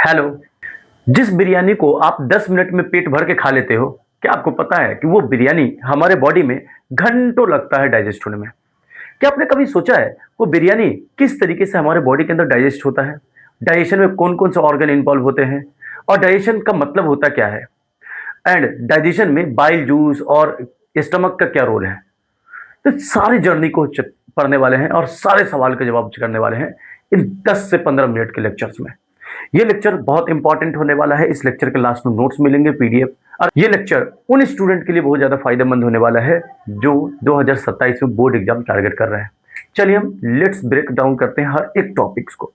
Hello. जिस बिरयानी को आप 10 मिनट में पेट भर के खा लेते हो, क्या आपको पता है कि वो बिरयानी हमारे बॉडी में घंटों लगता है डाइजेस्ट होने में? क्या आपने कभी सोचा है वो बिरयानी किस तरीके से हमारे बॉडी के अंदर डाइजेस्ट होता है? डाइजेशन में कौन-कौन से ऑर्गन इन्वॉल्व होते हैं? और डाइजेशन का मतलब होता क्या है? एंड डाइजेशन में बाइल जूस और स्टमक का क्या रोल है? तो सारी जर्नी को पढ़ने वाले हैं और सारे सवाल के जवाब करने वाले हैं इन 10 से 15 मिनट के लेक्चर्स में। ये लेक्चर बहुत इंपॉर्टेंट होने वाला है। इस लेक्चर के लास्ट में नोट्स मिलेंगे, पीडीएफ। और ये लेक्चर उन स्टूडेंट के लिए बहुत ज़्यादा फायदेमंद होने वाला है जो 2027 में बोर्ड एग्जाम टारगेट कर रहे हैं। चलिए हम लेट्स ब्रेक डाउन करते हैं हर एक टॉपिक्स को।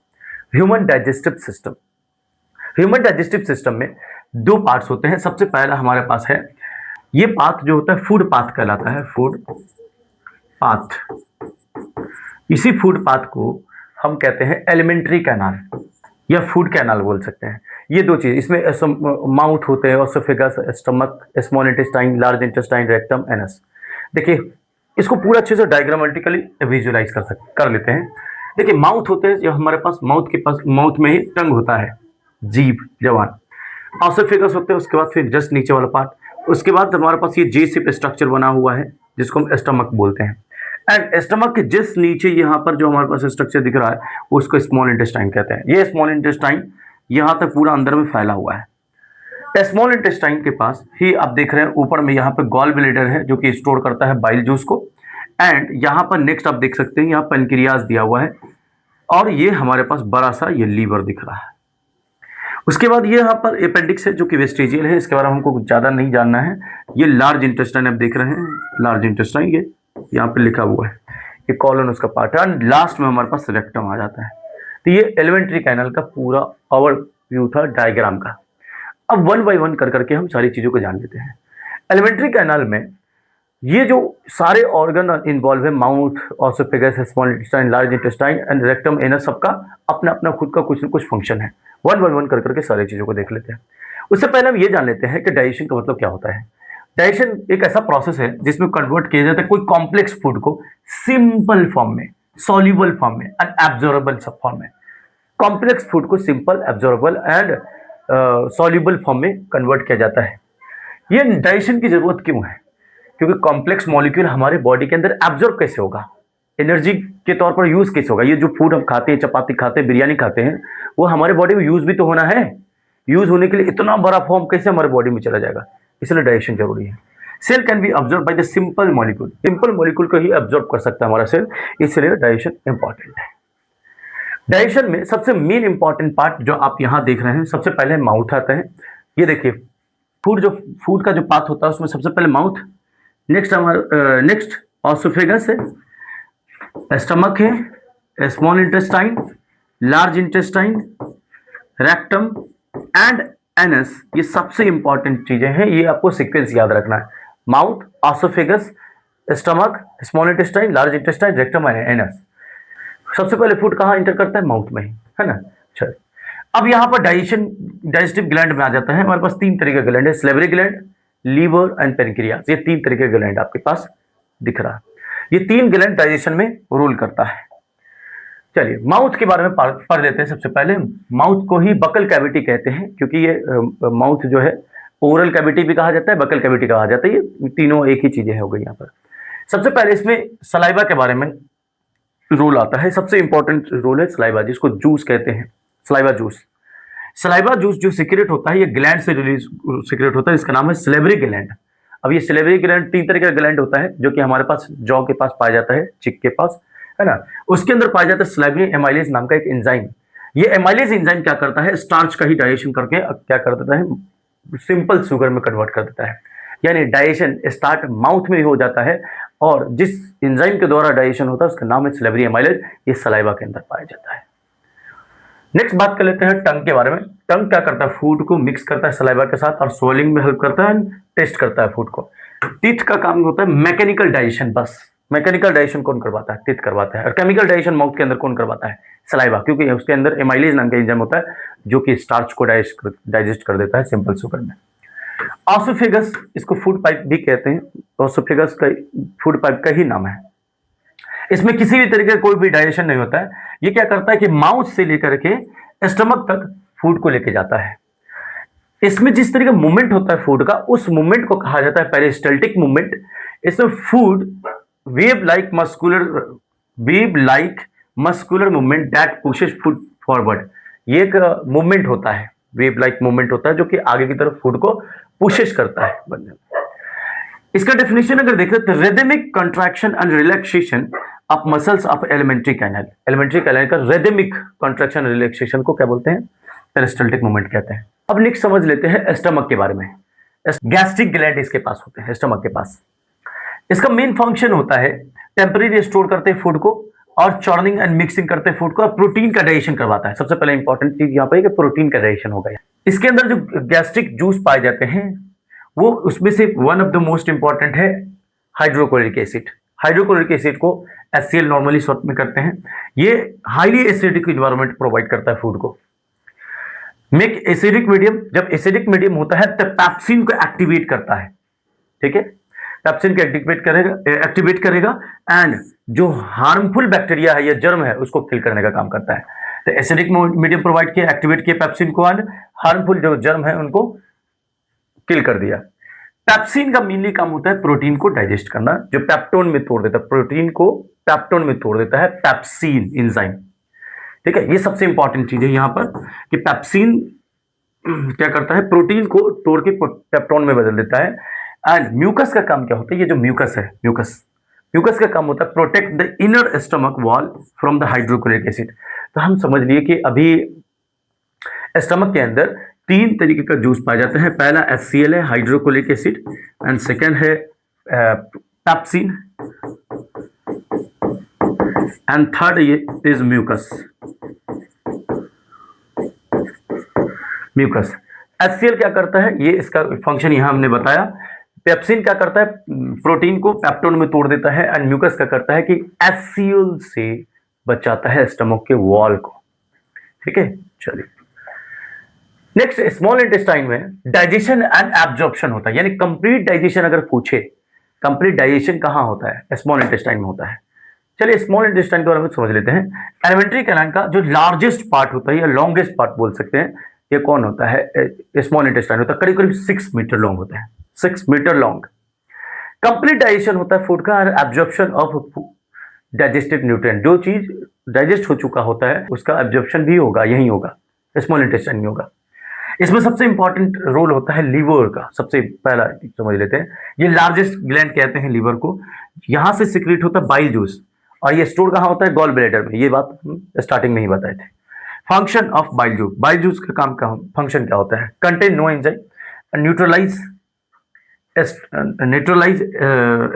Human digestive system. Human digestive system में दो पार्ट्स होते हैं। सबसे पहला हमारे पास है, ये पाथ जो होता है फूड पाथ कहलाता है। फूड पाथ, इसी फूड पाथ को हम कहते हैं एलिमेंट्री कैनाल या फूड कैनाल बोल सकते हैं। ये दो चीज इसमें माउथ होते हैं, oesophagus, stomach, small intestine, large intestine, rectum, anus. देखिए इसको पूरा अच्छे से डायग्रामेटिकली विजुअलाइज कर लेते हैं। देखिए माउथ होते हैं, जो हमारे पास माउथ में ही टंग होता है, जीभ, जबान। ऑसोफेगस होते हैं, उसके बाद फिर जस्ट नीचे वाला पार्ट। उसके बाद हमारे पास ये जे शेप स्ट्रक्चर बना हुआ है जिसको हम स्टमक बोलते हैं। एंड स्टमक के जस्ट नीचे यहाँ पर जो हमारे पास स्ट्रक्चर दिख रहा है उसको स्मॉल इंटेस्टाइन कहते हैं। ये स्मॉल इंटेस्टाइन यहाँ तक पूरा अंदर में फैला हुआ है। स्मॉल इंटेस्टाइन के पास ही आप देख रहे हैं ऊपर में यहाँ पे गॉल ब्लैडर है जो कि स्टोर करता है बाइल जूस को। एंड यहाँ पर नेक्स्ट आप देख सकते हैं यहाँ पेनक्रियाज दिया हुआ है और ये हमारे पास बड़ा सा ये लीवर दिख रहा है। उसके बाद ये यहाँ पर अपेंडिक्स है जो कि वेस्टिजियल है, इसके बारे में हमको कुछ ज़्यादा नहीं जानना है। ये लार्ज इंटेस्टाइन आप देख रहे हैं, लार्ज इंटेस्टाइन ये यहाँ पे लिखा हुआ है, ये कॉलन उसका पार्ट है। एंड लास्ट में हमारे पास रेक्टम आ जाता है। तो ये एलिमेंट्री कैनल का पूरा ओवरव्यू था डायग्राम का। अब वन बाय वन कर करके हम सारी चीज़ों को जान लेते हैं। एलिमेंट्री कैनल में ये जो सारे ऑर्गन इन्वॉल्व है, mouth, oesophagus, small intestine, large intestine and rectum, anus, सबका अपना अपना खुद का कुछ न कुछ फंक्शन है। वन बाय वन कर करके सारी चीज़ों को देख लेते हैं। उससे पहले हम ये जान लेते हैं कि डाइजेशन का मतलब क्या होता है। डाइजेशन एक ऐसा प्रोसेस है जिसमें कन्वर्ट किया जाता है कोई कॉम्प्लेक्स फूड को सिंपल फॉर्म में, सॉल्युबल फॉर्म में एंड एब्जॉर्बल सब फॉर्म में। कॉम्प्लेक्स फूड को simple, absorbable and soluble form में कन्वर्ट किया जाता है। ये डाइजेशन की जरूरत क्यों है? क्योंकि कॉम्प्लेक्स मॉलिक्यूल हमारे बॉडी के अंदर एब्जॉर्ब कैसे होगा, एनर्जी के तौर पर यूज कैसे होगा। ये जो फूड हम खाते हैं, चपाती खाते हैं, बिरयानी खाते हैं, वो हमारे बॉडी में यूज भी तो होना है। यूज होने के लिए इतना बड़ा फॉर्म कैसे हमारे बॉडी में चला जाएगा, इसलिए डाइजेशन जरूरी है। Cell can be observe by the simple molecule, simple molecule को ही ऑब्जर्व कर सकता है हमारा सेल, इसलिए डाइजेशन इंपॉर्टेंट है। डाइजेशन में सबसे मेन इंपॉर्टेंट पार्ट जो आप यहाँ देख रहे हैं, सबसे पहले माउथ आता है। ये देखिए फूड का जो पाथ होता है उसमें सबसे पहले माउथ, नेक्स्ट ऑसोफेगस है, स्टमक है, small intestine, large intestine, rectum and anus. ये सबसे इंपॉर्टेंट चीजें हैं, ये आपको सीक्वेंस याद रखना है। Mouth, oesophagus, stomach, small intestine, large intestine, rectum and anus. सबसे पहले फूड कहाँ इंटर करता है? माउथ में ही, है ना। चल अब यहाँ पर डाइजेस्टिव ग्लैंड में आ जाता है। हमारे पास तीन तरह का ग्लैंड है, salivary gland, liver and pancreas. ये तीन तरह का ग्लैंड आपके पास दिख रहा है। ये तीन ग्लैंड डाइजेशन में रोल करता है। चलिए माउथ के बारे में पढ़ लेते हैं। सबसे पहले माउथ को ही बकल कैविटी कहते हैं, क्योंकि ये माउथ जो है ओरल कैविटी भी कहा जाता है, बकल कैविटी कहा जाता है। ये तीनों एक ही चीजें हो गई यहाँ पर। सबसे पहले इसमें सलाइवा के बारे में रोल आता है। सबसे इंपॉर्टेंट रोल है सलाइवा, जिसको जूस कहते हैं, सलाइवा जूस। सलाइवा जूस जो सीक्रेट होता है ये ग्लैंड से रिलीज सीक्रेट होता है, इसका नाम है सलेवरी ग्लैंड। अब ये सलेवरी ग्लैंड तीन तरह का ग्लैंड होता है जो कि हमारे पास जॉ के पास पाया जाता है, चिक के पास, है ना। उसके अंदर पाया जाता है सलाइवरी एमाइलेज नाम का एक एंजाइम। ये एमाइलेज एंजाइम क्या करता है? स्टार्च का ही डाइजेशन करके क्या कर देता है? सिंपल शुगर में कन्वर्ट कर देता है। यानी डाइजेशन स्टार्ट माउथ में ही हो जाता है और जिस एंजाइम के द्वारा डाइजेशन होता है उसका नाम है सलेवरी एमाइलेज। ये सलाइवा के अंदर पाया जाता है। नेक्स्ट बात कर लेते हैं टंग के बारे में। टंग क्या करता है? फूड को मिक्स करता है सलाइवा के साथ और स्वेलिंग में हेल्प करता है, टेस्ट करता है फूड को। टीथ का काम होता है मैकेनिकल डाइजेशन। बस मैकेनिकल डाइजेशन कौन करवाता है? टीथ करवाता है। और केमिकल डाइजेशन माउथ के अंदर कौन करवाता है? सलाइवा, क्योंकि उसके अंदर एमाइलेज नाम का एंजाइम होता है जो कि स्टार्च को डाइजेस्ट कर देता है सिंपल शुगर में। ऑसोफेगस, इसको फूड पाइप भी कहते हैं। ऑसोफेगस का फूड पाइप का ही नाम है। इसमें किसी भी तरीके का कोई भी डाइजेशन नहीं होता है। ये क्या करता है कि माउथ से लेकर के स्टमक तक फूड को लेके जाता है। इसमें जिस तरह का मूवमेंट होता है फूड का, उस मूवमेंट को कहा जाता है पेरिस्टल्टिक मूवमेंट। इसमें food web like muscular movement that pushes food forward. ये एक मूवमेंट होता है, वेव लाइक मूवमेंट होता है जो कि आगे की तरफ फूड को पुशेस करता है बनने में। इसका डेफिनेशन अगर देखें तो rhythmic contraction and relaxation of muscles of alimentary canal. Alimentary canal का रिदमिक कंट्रैक्शन रिलैक्सेशन को क्या बोलते हैं? पेरिस्टल्टिक मूवमेंट कहते हैं। अब नेक्स्ट समझ लेते हैं स्टमक के बारे में। गैस्ट्रिक ग्लैंड इसके पास होते हैं, स्टमक के पास। इसका मेन फंक्शन होता है टेम्परेरी स्टोर करते हैं फूड को, और चॉर्निंग एंड मिक्सिंग करते हैं फूड को, और प्रोटीन का डाइजेशन करवाता है। सबसे पहले इंपॉर्टेंट चीज यहाँ पे कि प्रोटीन का डाइजेशन होगा। इसके अंदर जो गैस्ट्रिक जूस पाए जाते हैं वो उसमें से one of the most important है हाइड्रोक्लोरिक एसिड। हाइड्रोक्लोरिक एसिड को HCl नॉर्मली शॉर्ट में करते हैं। ये हाईली एसिडिक इन्वायरमेंट प्रोवाइड करता है फूड को। मेक एसिडिक मीडियम, जब एसिडिक मीडियम होता है तब पैप्सिन को एक्टिवेट करता है। ठीक है, पैप्सिन को एक्टिवेट करेगा एंड जो हार्मफुल बैक्टीरिया है या जर्म है उसको किल करने का काम करता है। तो एसिडिक मीडियम प्रोवाइड किया, एक्टिवेट किया पैप्सिन को, एंड हार्मफुल जो जर्म है उनको किल कर दिया। पैप्सिन का मेनली काम होता है प्रोटीन को डाइजेस्ट करना, जो पेप्टोन में तोड़ देता है, प्रोटीन को पेप्टोन में तोड़ देता है पैप्सिन एंजाइम। ठीक है, ये सबसे इंपॉर्टेंट चीज है यहाँ पर कि पैप्सिन क्या करता है, प्रोटीन को तोड़ के पेप्टोन में बदल देता है। एंड म्यूकस का काम क्या होता है? ये जो म्यूकस है, म्यूकस का काम होता है protect the inner stomach wall from the hydrochloric acid. तो हम समझ लिए कि अभी स्टमक के अंदर 3 तरीके का जूस पाए जाते हैं। पहला HCl है, हाइड्रोक्लोरिक एसिड, एंड सेकेंड है pepsin, and third is mucus. HCl क्या करता है? ये इसका फंक्शन यहां हमने बताया। पेप्सिन क्या करता है? प्रोटीन को पेप्टोन में तोड़ देता है। एंड म्यूकस क्या करता है कि HCl से बचाता है स्टमक के वॉल को। ठीक है, चलिए नेक्स्ट, स्मॉल इंटेस्टाइन में डाइजेशन एंड एब्जॉर्प्शन होता है। यानी कंप्लीट डाइजेशन अगर पूछे, कंप्लीट डाइजेशन कहां होता है? स्मॉल इंटेस्टाइन में होता है। चलिए स्मॉल इंटेस्टाइन के बारे में समझ लेते हैं। एलिमेंट्री कैनाल का जो लार्जेस्ट पार्ट होता है या लॉन्गेस्ट पार्ट बोल सकते हैं, ये कौन होता है? स्मॉल इंटेस्टाइन होता है। करीब करीब 6 मीटर लॉन्ग होता है, 6 मीटर लॉन्ग। कंप्लीट डाइजेशन होता है फूड का, और एब्जॉर्प्शन ऑफ डाइजेस्टेड न्यूट्रिएंट। जो चीज डाइजेस्ट हो चुका होता है उसका एब्जॉर्प्शन भी होगा, यही होगा, स्मॉल इंटेस्टाइन में होगा। इसमें सबसे इंपॉर्टेंट रोल होता है लीवर का। सबसे पहला समझ लेते हैं, ये लार्जेस्ट ग्लैंड कहते हैं लीवर को। यहां से सिक्रेट होता है बाइल जूस, और ये स्टोर कहां होता है? गॉल ब्लैडर में। ये बात स्टार्टिंग में ही बताए थे। Function of bile juice, bile juice का काम का फंक्शन क्या होता है? Contain no enzyme, neutralize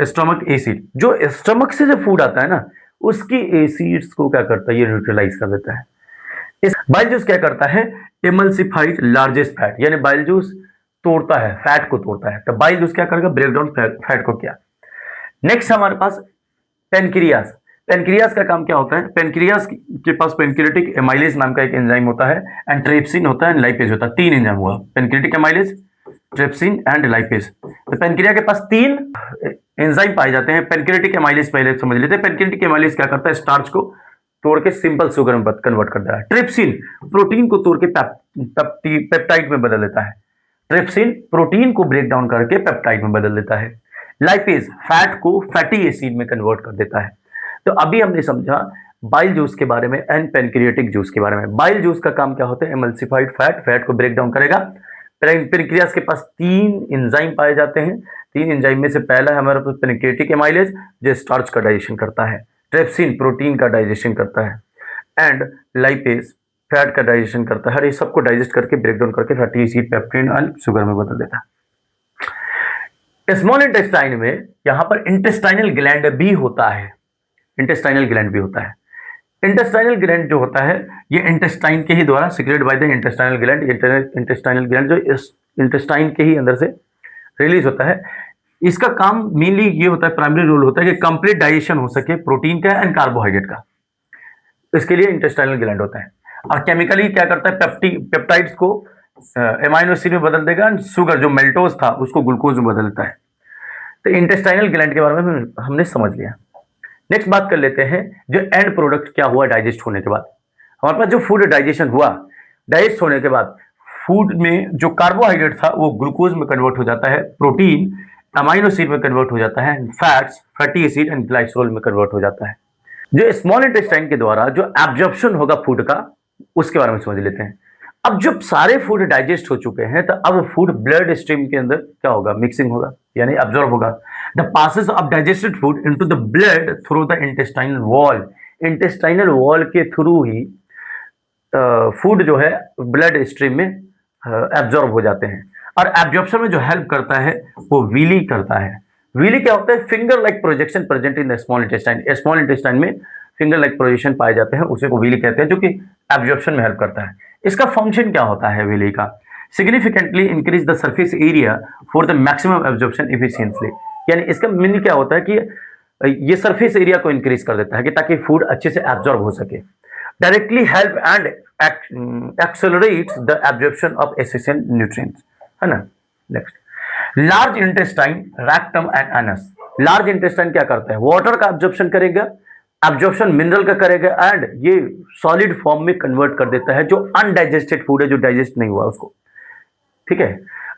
stomach acid. जो स्टमक से जो फूड आता है ना, उसकी एसिड्स को क्या करता है? ये न्यूट्रलाइज कर देता है। इस बाइल जूस क्या करता है? एमल्सिफाइड लार्जेस्ट फैट, यानी बाइल जूस तोड़ता है, फैट को तोड़ता है। तो बाइल जूस क्या करेगा? ब्रेक डाउन फैट को किया। नेक्स्ट हमारे पास पेनक्रियास। पेनक्रियास का काम क्या होता है? पेनक्रियास के पास पेनक्रियाटिक एमाइलेज नाम का एक एंजाइम होता है, एंड ट्रिप्सिन होता है, एंड लाइपेज होता है। 3 एंजाइम हुआ, pancreatic amylase, trypsin and lipase. तो पेनक्रिया के पास 3 एंजाइम पाए जाते हैं। पेनक्रियाटिक एमाइलेज पहले समझ लेते हैं। पेनक्रियाटिक एमाइलेज क्या करता है? स्टार्च को तोड़ के सिंपल शुगर में कन्वर्ट कर देता है। ट्रिप्सिन प्रोटीन को तोड़ के पेप्टाइड में बदल देता है। ट्रिप्सिन प्रोटीन को ब्रेक डाउन करके पेप्टाइड में बदल देता है। लाइपेज फैट को फैटी एसिड में कन्वर्ट कर देता है। तो अभी हमने समझा बाइल जूस के बारे में एंड पेनक्रियाटिक जूस के बारे में। बाइल जूस का काम क्या होता है? एमल्सिफाइड फैट को ब्रेक डाउन करेगा। पेनक्रियास के पास 3 एंजाइम पाए जाते हैं। 3 एंजाइम में से पहला है हमारे पास पेनक्रियाटिक एमाइलेज, जो स्टार्च का डाइजेशन करता है। ट्रिप्सिन प्रोटीन का डाइजेशन करता है, एंड लाइपेज फैट का डाइजेशन करता है। ये सबको डाइजेस्ट करके ब्रेक डाउन करके फैटी एसिड, पेप्टिन एंड शुगर में बदल देता है। स्मॉल इंटेस्टाइन में यहां पर इंटेस्टाइनल ग्लैंड भी होता है। इंटेस्टाइनल ग्लैंड भी होता है। इंटेस्टाइनल ग्लैंड जो होता है ये इंटेस्टाइन के ही द्वारा secrete by the intestinal gland. Intestinal gland जो इस इंटेस्टाइन के ही अंदर से रिलीज होता है। इसका काम मेनली ये होता है, प्राइमरी रोल होता है कि कंप्लीट डाइजेशन हो सके प्रोटीन का एंड कार्बोहाइड्रेट का। इसके लिए इंटेस्टाइनल ग्लैंड होता है। और केमिकली क्या करता है? पेप्टाइड्स को एमाइनो एसिड में बदल देगा, एंड शुगर जो मेल्टोज था उसको ग्लूकोज में बदल देता है। तो इंटेस्टाइनल ग्लैंड के बारे में हमने समझ लिया। नेक्स्ट बात कर लेते हैं जो एंड प्रोडक्ट क्या हुआ डाइजेस्ट होने के बाद। हमारे पास जो फूड डाइजेशन हुआ डाइजेस्ट होने के बाद फूड में जो कार्बोहाइड्रेट था वो ग्लूकोज में कन्वर्ट हो जाता है, प्रोटीन अमाइनो एसिड में कन्वर्ट हो जाता है, fats fatty acid and glycerol में कन्वर्ट हो जाता है। जो स्मॉल इंटेस्टाइन के द्वारा जो एब्जॉर्प्शन होगा फूड का, उसके बारे में समझ लेते हैं। अब जब सारे फूड डाइजेस्ट हो चुके हैं तो अब फूड ब्लड स्ट्रीम के अंदर क्या होगा, मिक्सिंग होगा यानी अब्जॉर्ब होगा। The passes of digested food into the blood through the intestinal wall, intestinal wall के थ्रू ही फूड जो है ब्लड स्ट्रीम में एब्जॉर्ब हो जाते हैं। और एब्जॉर्प्शन में जो हेल्प करता है वो व्हीली करता है। व्हीली क्या होता है, finger like projection present in the small intestine. Small intestine में फिंगर लाइक प्रोजेक्शन पाए जाते हैं, उसे को व्हीली कहते हैं, जो कि एब्जॉर्प्शन में हेल्प करता है। इसका फंक्शन क्या होता है व्हीली का, significantly increase the surface area for the maximum absorption efficiently. यानी इसका मीनिंग क्या होता है कि ये सरफेस एरिया को इंक्रीज कर देता है कि ताकि फूड अच्छे से एब्जॉर्ब हो सके। Directly help and accelerates the absorption of essential nutrients, है ना। Next, large intestine, rectum and anus. Large intestine क्या करता है, वाटर का एब्जॉर्प्शन करेगा, एब्जॉर्प्शन मिनरल का करेगा एंड ये सॉलिड फॉर्म में कन्वर्ट कर देता है जो अनडाइजेस्टेड फूड है, जो डाइजेस्ट नहीं हुआ उसको, ठीक है।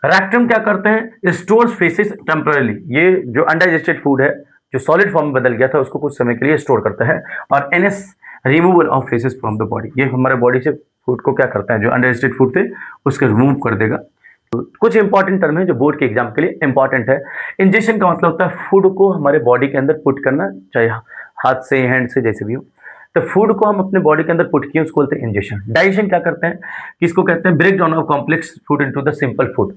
रेक्टम क्या करते हैं, स्टोर्स फेसेस टेम्पररी। ये जो अनडाइजेस्टेड फूड है जो सॉलिड फॉर्म में बदल गया था उसको कुछ समय के लिए स्टोर करता है। और NS removal of faces from the body, ये हमारे बॉडी से फूड को क्या करता है, जो अनडाइजेस्टेड फूड थे उसको रिमूव कर देगा। तो कुछ इंपॉर्टेंट टर्म है जो बोर्ड के एग्जाम के लिए इंपॉर्टेंट है। इंजेक्शन का मतलब होता है फूड को हमारे बॉडी के अंदर पुट करना, चाहे हाथ से हैंड से जैसे भी हो। तो फूड को हम अपने बॉडी के अंदर पुट किए उसको बोलते हैं इंजेक्शन। डाइजेशन क्या करते हैं, किसको कहते हैं, break down of complex food into the simple food.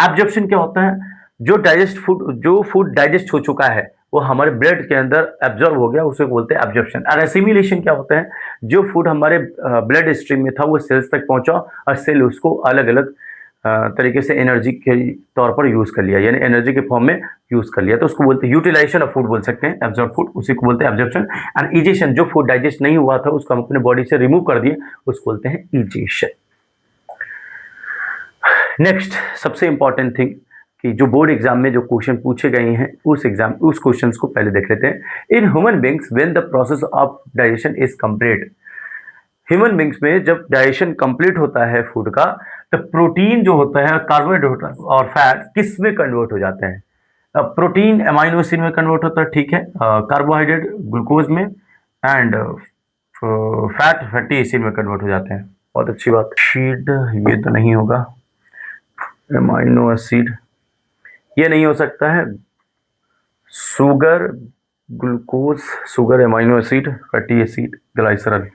Absorption क्या होता है, जो फूड डाइजेस्ट हो चुका है वो हमारे ब्लड के अंदर एब्जॉर्ब हो गया, उसे बोलते हैं एब्जॉर्प्शन। और एसिमिलेशन क्या होता है, जो फूड हमारे ब्लड स्ट्रीम में था वो सेल्स तक पहुंचा और सेल उसको अलग अलग तरीके से एनर्जी के तौर पर यूज कर लिया, यानी एनर्जी के फॉर्म में यूज कर लिया, तो उसको बोलते हैं यूटिलाइजेशन ऑफ फूड बोल सकते हैं, एब्जॉर्ब फूड, उसी को बोलते हैं एब्जॉर्प्शन। एंड इजेशन, जो फूड डाइजेस्ट नहीं हुआ था उसको हम अपने बॉडी से रिमूव कर दिए, उसको बोलते हैं इजेशन। नेक्स्ट, सबसे इंपॉर्टेंट थिंग कि जो बोर्ड एग्जाम में जो क्वेश्चन पूछे गए हैं उस क्वेश्चंस को पहले देख लेते हैं। In human beings when the process of digestion is complete, human beings में जब डाइजेशन कंप्लीट होता है फूड का, तो प्रोटीन जो होता है, कार्बोहाइड्रेट और फैट किस में कन्वर्ट हो जाते हैं। प्रोटीन अमाइनो एसिड में कन्वर्ट होता है, ठीक है, कार्बोहाइड्रेट ग्लूकोज में एंड फैट फैटी एसिड में कन्वर्ट हो जाते हैं। बहुत अच्छी बात। शीड ये तो नहीं होगा, अमाइनो एसिड ये नहीं हो सकता है, sugar glucose, sugar amino acid fatty acid ग्लाइसरल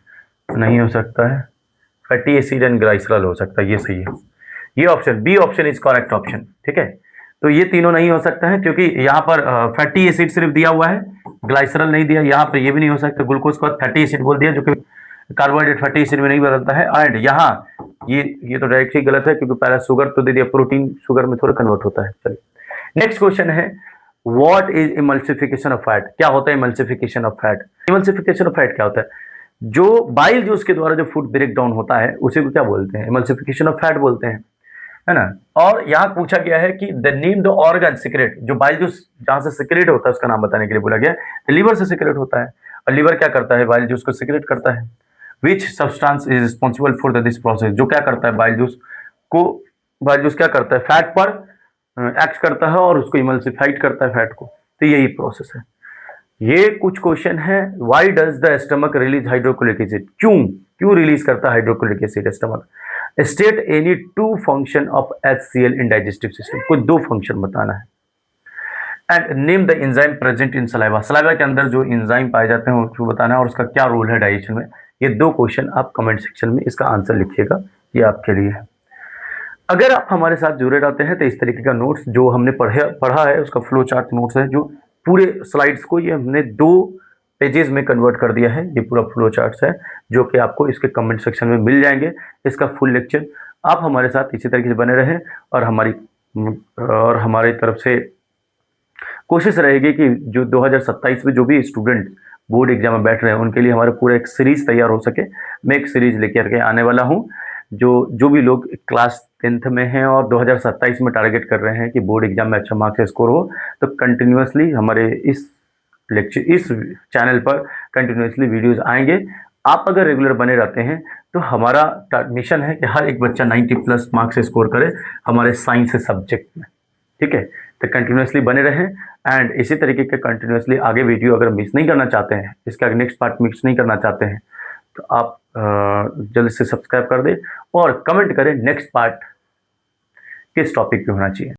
नहीं हो सकता है, फैटी एसिड एंड ग्लाइसरल हो सकता है, ये सही है। ये option B option is correct option, ठीक है। तो ये तीनों नहीं हो सकता है क्योंकि यहाँ पर फैटी एसिड सिर्फ दिया हुआ है, ग्लाइसरल नहीं दिया, यहाँ पर ये भी नहीं हो सकता, ग्लूकोज को फैटी एसिड बोल दिया जो कि कार्बोहाइड्रेट फैटी एसिड में नहीं बदलता है। एंड यहाँ ये तो डायरेक्ट ही गलत है क्योंकि पहला शुगर तो दे दिया, प्रोटीन शुगर में थोड़ा कन्वर्ट होता है। चलिए नेक्स्ट क्वेश्चन है, what is emulsification of fat. क्या होता है emulsification of fat. Emulsification of fat क्या होता है, जो बाइल जूस के द्वारा जो फूड ब्रेक डाउन होता है उसे को क्या बोलते हैं, इमल्सिफिकेशन ऑफ फैट बोलते हैं, है ना। और यहाँ पूछा गया है कि the name the organ secrete, जो बाइल जूस जहां से सिक्रेट होता है उसका नाम बताने के लिए बोला गया है। लीवर से सिक्रेट होता है और लीवर क्या करता है, बाइल जूस को सिक्रेट करता है। Which substance is responsible for this process, जो क्या करता है बाइल जूस क्या करता है, फैट पर एक्ट करता है और उसको इमल्सिफाइड करता है फैट को, तो यही प्रोसेस है। ये कुछ क्वेश्चन है, why does the stomach release hydrochloric acid, क्यों रिलीज करता है hydrochloric acid stomach. State any two function of HCl in digestive system, कुछ दो फंक्शन बताना है। And name the enzyme present in saliva, saliva के अंदर जो एंजाइम पाए जाते हैं उसको बताना है और उसका क्या रोल है डाइजेशन में। ये दो क्वेश्चन आप कमेंट सेक्शन में इसका आंसर लिखिएगा, ये आपके लिए है। अगर आप हमारे साथ जुड़े रहते हैं तो इस तरीके का नोट्स जो हमने पढ़ा है उसका फ्लो चार्ट नोट्स है, जो पूरे स्लाइड्स को ये हमने 2 पेजेस में कन्वर्ट कर दिया है। ये पूरा फ्लो चार्ट्स है जो कि आपको इसके कमेंट सेक्शन में मिल जाएंगे। इसका फुल लेक्चर आप हमारे साथ इसी तरीके से बने रहें और हमारी तरफ से कोशिश रहेगी कि जो 2027 में जो भी स्टूडेंट बोर्ड एग्जाम में बैठ रहे हैं उनके लिए हमारा पूरा एक सीरीज तैयार हो सके। मैं एक सीरीज लेकर के आने वाला हूँ, जो भी लोग क्लास 10th में हैं और 2027 में टारगेट कर रहे हैं कि बोर्ड एग्जाम में अच्छा मार्क्स से स्कोर हो, तो कंटिन्यूसली हमारे इस चैनल पर कंटिन्यूसली वीडियोस आएंगे। आप अगर रेगुलर बने रहते हैं तो हमारा मिशन है कि हर एक बच्चा 90+ मार्क्स स्कोर करे हमारे साइंस सब्जेक्ट में। ठीक है, तो कंटिन्यूसली बने रहें एंड इसी तरीके के कंटिन्यूसली आगे वीडियो अगर मिस नहीं करना चाहते हैं, इसका नेक्स्ट पार्ट मिस नहीं करना चाहते हैं, तो आप जल्द से सब्सक्राइब कर दें और कमेंट करें नेक्स्ट पार्ट किस टॉपिक पे होना चाहिए।